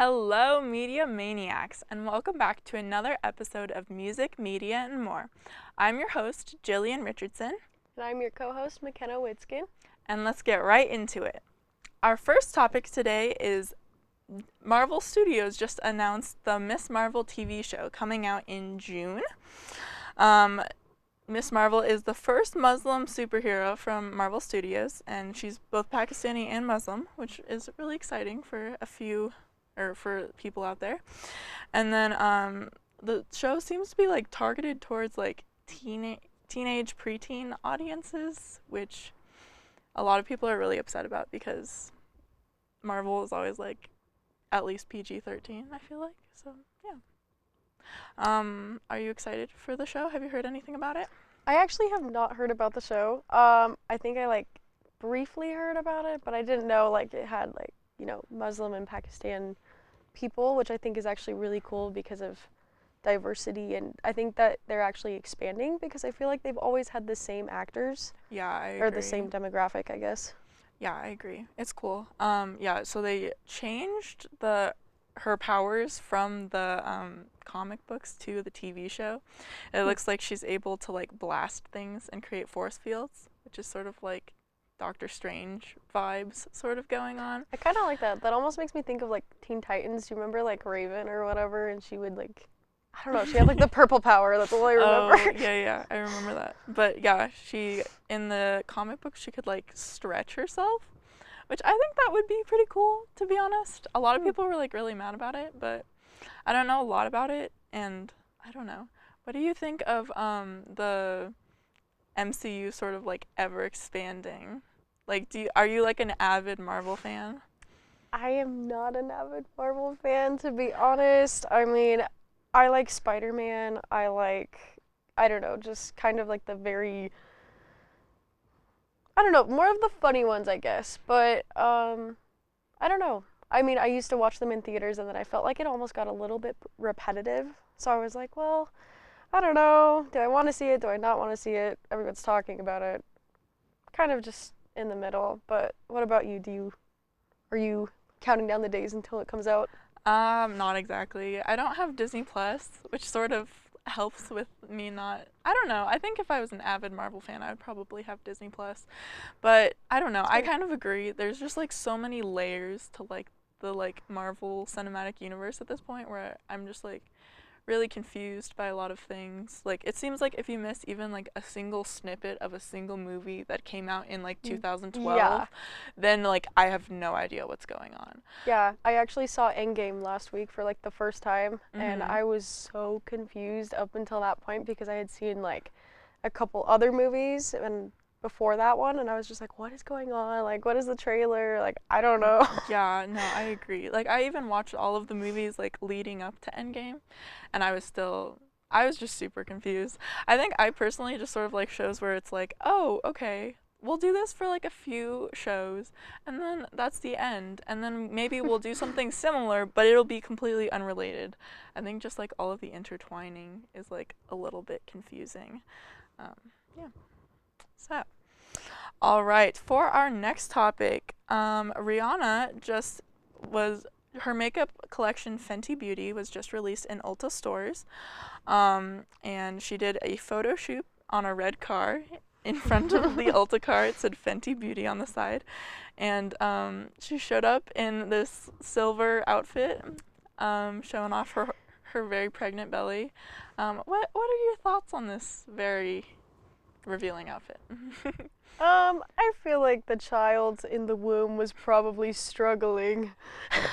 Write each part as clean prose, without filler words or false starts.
Hello, Media Maniacs, and welcome back to another episode of Music, Media, and More. I'm your host, Jillian Richardson. And I'm your co-host, McKenna Witzkin. And let's get right into it. Our first topic today is Marvel Studios just announced the Ms. Marvel TV show coming out in June. Ms. Marvel is the first Muslim superhero from Marvel Studios, and she's both Pakistani and Muslim, which is really exciting for for people out there. And then the show seems to be targeted towards teenage preteen audiences, which a lot of people are really upset about because Marvel is always at least PG-13, I feel like. So yeah. Are you excited for the show? Have you heard anything about it? I actually have not heard about the show. I think I briefly heard about it, but I didn't know it had Muslim and Pakistan people, which I think is actually really cool because of diversity, and I think that they're actually expanding because I feel like they've always had the same actors. Yeah, I agree. Or the same demographic, I guess. Yeah, I agree. It's cool. So they changed her powers from the comic books to the TV show. It looks like she's able to blast things and create force fields, which is sort of like Doctor Strange vibes sort of going on. I kind of like that. That almost makes me think of Teen Titans. Do you remember Raven or whatever? And she would I don't know, she had the purple power. That's all I remember. Oh, yeah, I remember that. But yeah, she, in the comic book, she could stretch herself, which I think that would be pretty cool, to be honest. A lot of people were really mad about it, but I don't know a lot about it, and I don't know. What do you think of the MCU sort of ever expanding? Are you an avid Marvel fan? I am not an avid Marvel fan, to be honest. I mean, I like Spider-Man. I don't know, just kind of the very, I don't know, more of the funny ones, I guess. But, I don't know. I mean, I used to watch them in theaters, and then I felt like it almost got a little bit repetitive. So I was like, well, I don't know. Do I want to see it? Do I not want to see it? Everyone's talking about it. Kind of just in the middle. But what about you? Are you counting down the days until it comes out? Not exactly. I don't have Disney Plus, which sort of helps with me not, I don't know. I think if I was an avid Marvel fan, I would probably have Disney Plus. But I don't know. I kind of agree. There's just so many layers to the Marvel Cinematic Universe at this point where I'm just really confused by a lot of things. It seems if you miss even a single snippet of a single movie that came out in 2012, yeah. then I have no idea what's going on. Yeah, I actually saw Endgame last week for the first time, and Mhm. I was so confused up until that point because I had seen a couple other movies and before that one, and I was just what is going on? What is the trailer? I don't know. Yeah, no, I agree. I even watched all of the movies leading up to Endgame, and I was just super confused. I think I personally just sort of shows where it's oh, okay, we'll do this for a few shows, and then that's the end, and then maybe we'll do something similar, but it'll be completely unrelated. I think just all of the intertwining is a little bit confusing. Yeah. So. All right, for our next topic, Rihanna her makeup collection Fenty Beauty was just released in Ulta stores, and she did a photo shoot on a red car in front of the Ulta car. It said Fenty Beauty on the side, and she showed up in this silver outfit, showing off her very pregnant belly. What are your thoughts on this very revealing outfit? I feel like the child in the womb was probably struggling,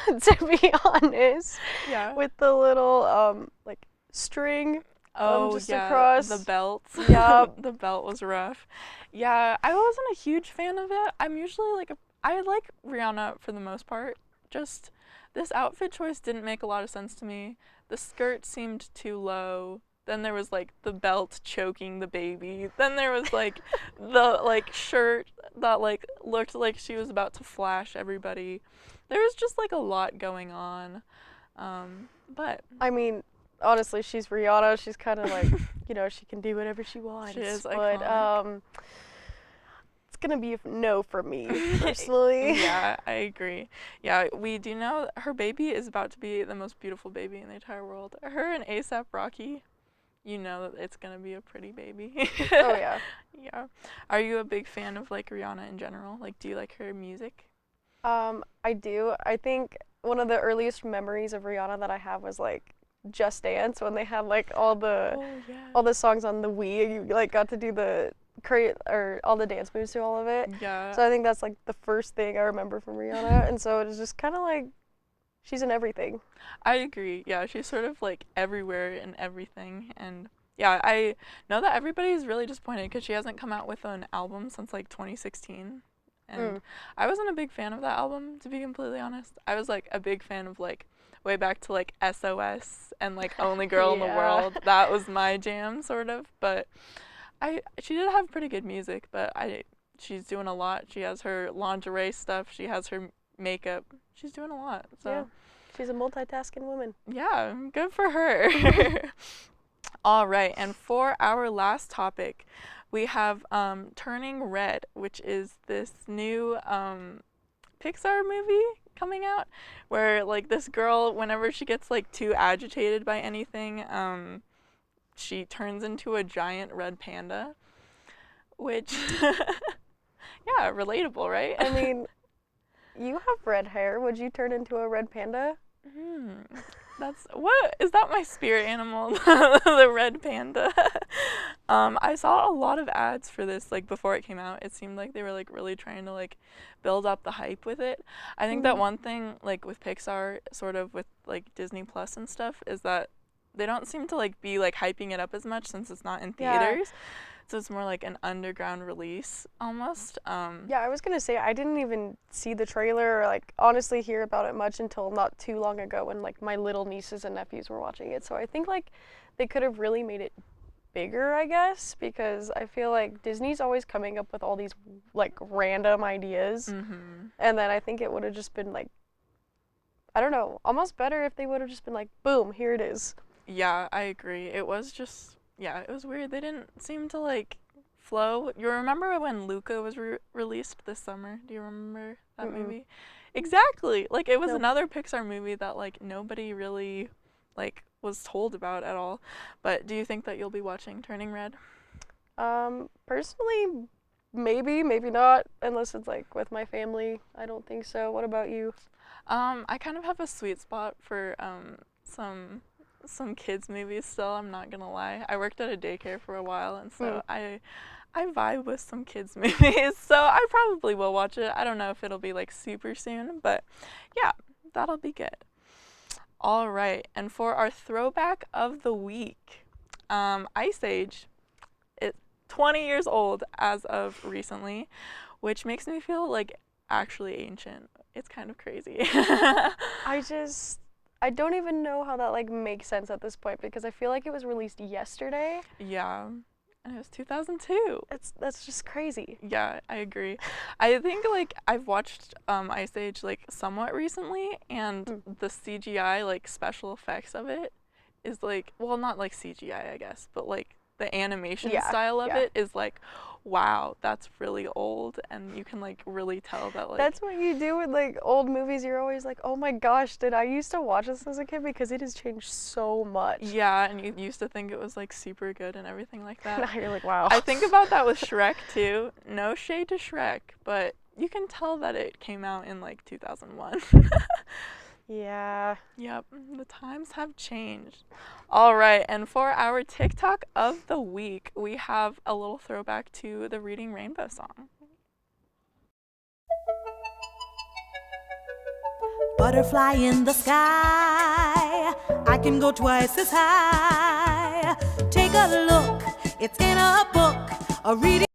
to be honest. Yeah. With the little string. Just yeah, across. the belt. Yeah. The belt was rough. Yeah, I wasn't a huge fan of it. I'm usually I like Rihanna for the most part. Just this outfit choice didn't make a lot of sense to me. The skirt seemed too low. Then there was the belt choking the baby. Then there was the shirt that looked like she was about to flash everybody. There was just a lot going on. But I mean, honestly, she's Rihanna. She's kind of she can do whatever she wants. She is but iconic. it's gonna be a no for me, personally. Yeah, I agree. Yeah, we do know her baby is about to be the most beautiful baby in the entire world. Her and ASAP Rocky, you know that it's gonna be a pretty baby. Oh yeah. Yeah. Are you a big fan of like Rihanna in general? Like, do you like her music? I do. I think one of the earliest memories of Rihanna that I have was like Just Dance, when they had like Oh yeah. all the songs on the Wii, and you like got to do the or all the dance moves to all of it. Yeah. So I think that's like the first thing I remember from Rihanna, and so it was just kind of like she's in everything. I agree. Yeah, she's sort of like everywhere in everything. And yeah, I know that everybody's really disappointed because she hasn't come out with an album since like 2016. And I wasn't a big fan of that album, to be completely honest. I was like a big fan of like way back to like SOS and like Only Girl in the Yeah. World. That was my jam, sort of. But she did have pretty good music, but she's doing a lot. She has her lingerie stuff. She has her makeup. She's doing a lot. So. Yeah. She's a multitasking woman. Yeah, good for her. All right, and for our last topic, we have Turning Red, which is this new Pixar movie coming out where like this girl, whenever she gets like too agitated by anything, she turns into a giant red panda, which yeah, relatable, right? I mean, you have red hair. Would you turn into a red panda? That's what is that my spirit animal, the red panda. I saw a lot of ads for this like before it came out. It seemed like they were like really trying to like build up the hype with it. I think that one thing like with Pixar, sort of with like Disney Plus and stuff, is that they don't seem to like be like hyping it up as much since it's not in theaters. Yeah. So it's more like an underground release almost. Yeah, I was gonna say I didn't even see the trailer or like honestly hear about it much until not too long ago when like my little nieces and nephews were watching it. So I think like they could have really made it bigger, I guess, because I feel like Disney's always coming up with all these like random ideas, and then I think it would have just been like, I don't know, almost better if they would have just been like, boom, here it is. Yeah, I agree. It was just, yeah, it was weird. They didn't seem to like flow. You remember when Luca was released this summer? Do you remember that movie? Exactly. Like it was another Pixar movie that like nobody really like was told about at all. But do you think that you'll be watching Turning Red? Personally, maybe, maybe not, unless it's like with my family. I don't think so. What about you? I kind of have a sweet spot for some kids movies still, I'm not gonna lie. I worked at a daycare for a while, and so I vibe with some kids movies, so I probably will watch it. I don't know if it'll be like super soon, but yeah, that'll be good. All right, and for our throwback of the week, Ice Age, it's 20 years old as of recently, which makes me feel like actually ancient. It's kind of crazy. I don't even know how that like makes sense at this point because I feel like it was released yesterday. Yeah, and it was 2002. That's just crazy. Yeah, I agree. I think like I've watched Ice Age like somewhat recently, and the CGI like special effects of it is like, well, not like CGI I guess, but like the animation style of it is like, wow, that's really old, and you can like really tell that like that's what you do with like old movies. You're always like, oh my gosh, did I used to watch this as a kid, because it has changed so much. Yeah, and you used to think it was like super good and everything like that. Now you're like, wow. I think about that with Shrek too. No shade to Shrek, but you can tell that it came out in like 2001. Yeah. Yep, the times have changed. All right, and for our TikTok of the week, we have a little throwback to the Reading Rainbow song. Butterfly in the sky, I can go twice as high. Take a look, it's in a book, a reading.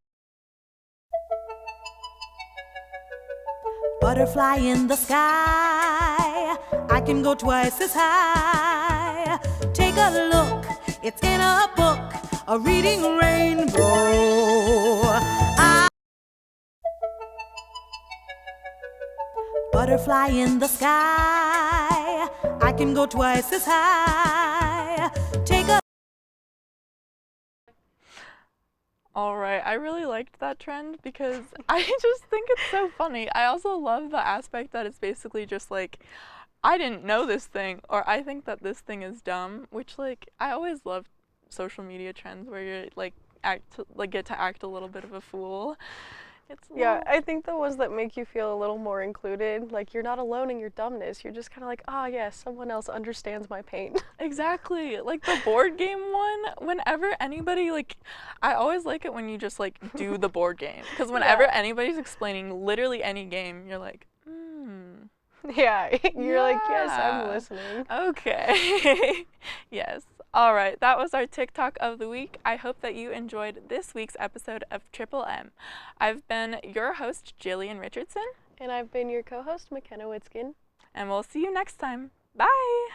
Butterfly in the sky, I can go twice as high. Take a look, it's in a book, a reading rainbow. Butterfly in the sky, I can go twice as high. Take a All right, I really liked that trend because I just think it's so funny. I also love the aspect that it's basically just like, I didn't know this thing, or I think that this thing is dumb, which like I always love social media trends where you're like get to act a little bit of a fool. It's a Yeah, little, I think the ones that make you feel a little more included, like you're not alone in your dumbness. You're just kind of like, ah, yes, someone else understands my pain. exactly, like the board game one. Whenever anybody like, I always like it when you just like do the board game, because whenever Yeah. anybody's explaining literally any game, you're like, Yeah, you're like, yes, I'm yeah. listening. Okay. Yes. All right. That was our TikTok of the week. I hope that you enjoyed this week's episode of Triple M. I've been your host, Jillian Richardson, And I've been your co-host, McKenna Witzkin. and we'll see you next time. Bye.